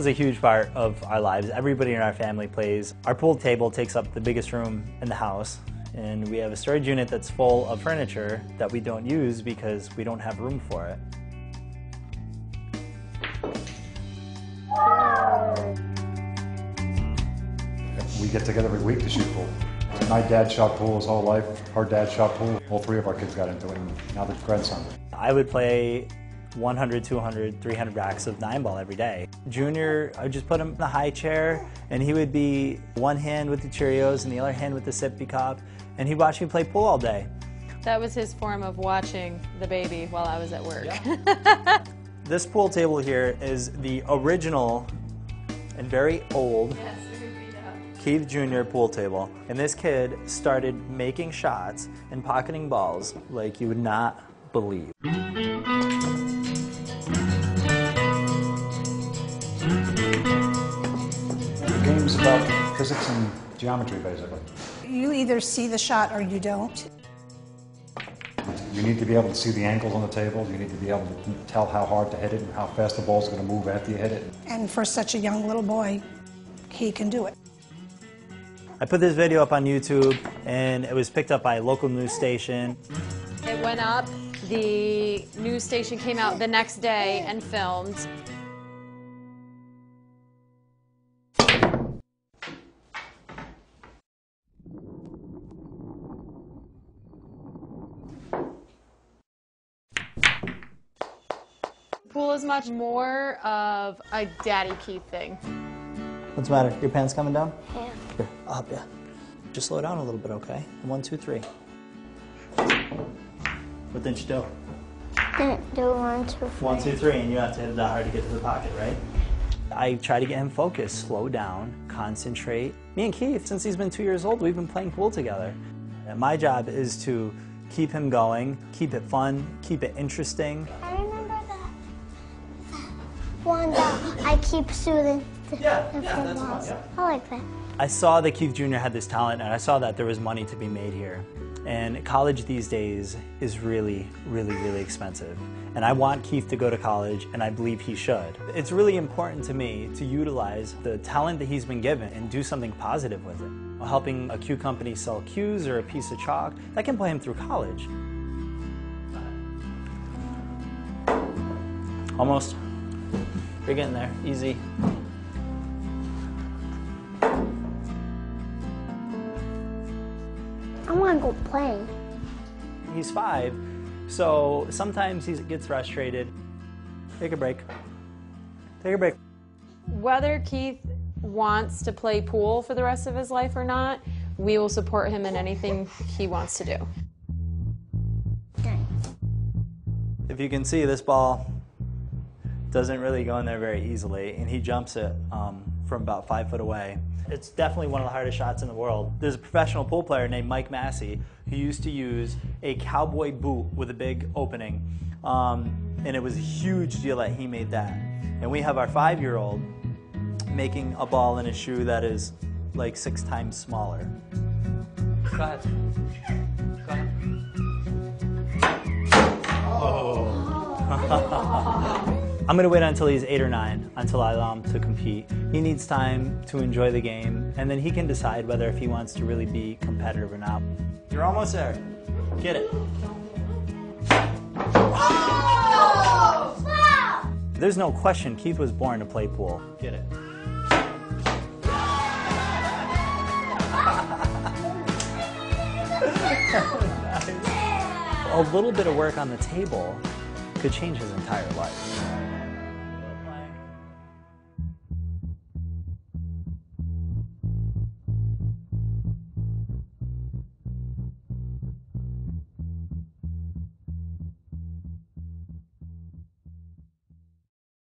is a huge part of our lives. Everybody in our family plays. Our pool table takes up the biggest room in the house, and we have a storage unit that's full of furniture that we don't use because we don't have room for it. We get together every week to shoot pool. My dad shot pool his whole life. Our dad shot pool. All three of our kids got into it, and now the grandson. I would play 100, 200, 300 racks of 9-ball every day. Junior, I would just put him in the high chair, and he would be one hand with the Cheerios and the other hand with the sippy cup, and he'd watch me play pool all day. That was his form of watching the baby while I was at work. Yeah. This pool table here is the original and very old Keith Jr. pool table. And this kid started making shots and pocketing balls like you would not believe. The game's about physics and geometry, basically. You either see the shot or you don't. You need to be able to see the angles on the table. You need to be able to tell how hard to hit it and how fast the ball's going to move after you hit it. And for such a young little boy, he can do it. I put this video up on YouTube, and it was picked up by a local news station. It went up, the news station came out the next day and filmed. Pool is much more of a Daddy Keith thing. What's the matter? Your pants coming down? Yeah. Here, I'll help you. Just slow down a little bit, okay? 1, 2, 3. What didn't you do? Didn't do 1, 2, 3. 1, 2, 3, and you have to hit it that hard to get to the pocket, right? I try to get him focused, slow down, concentrate. Me and Keith, since he's been 2 years old, we've been playing pool together. And my job is to keep him going, keep it fun, keep it interesting. I remember that one that I keep soothing the balls. Yeah. I like that. I saw that Keith Jr. had this talent, and I saw that there was money to be made here. And college these days is really, really, really expensive. And I want Keith to go to college, and I believe he should. It's really important to me to utilize the talent that he's been given and do something positive with it. Helping a Q company sell Qs or a piece of chalk, that can play him through college. Almost. You're getting there. Easy. I want to go play. He's 5, so sometimes he gets frustrated. Take a break. Take a break. Whether Keith wants to play pool for the rest of his life or not, we will support him in anything he wants to do. If you can see, this ball doesn't really go in there very easily, and he jumps it from about 5 foot away. It's definitely one of the hardest shots in the world. There's a professional pool player named Mike Massey who used to use a cowboy boot with a big opening, and it was a huge deal that he made that. And we have our 5-year-old making a ball in a shoe that is like 6 times smaller. Go ahead. Go ahead. Oh. I'm going to wait until he's 8 or 9 until I allow him to compete. He needs time to enjoy the game, and then he can decide whether if he wants to really be competitive or not. You're almost there. Get it. Oh! There's no question Keith was born to play pool. Get it. Nice. A little bit of work on the table could change his entire life.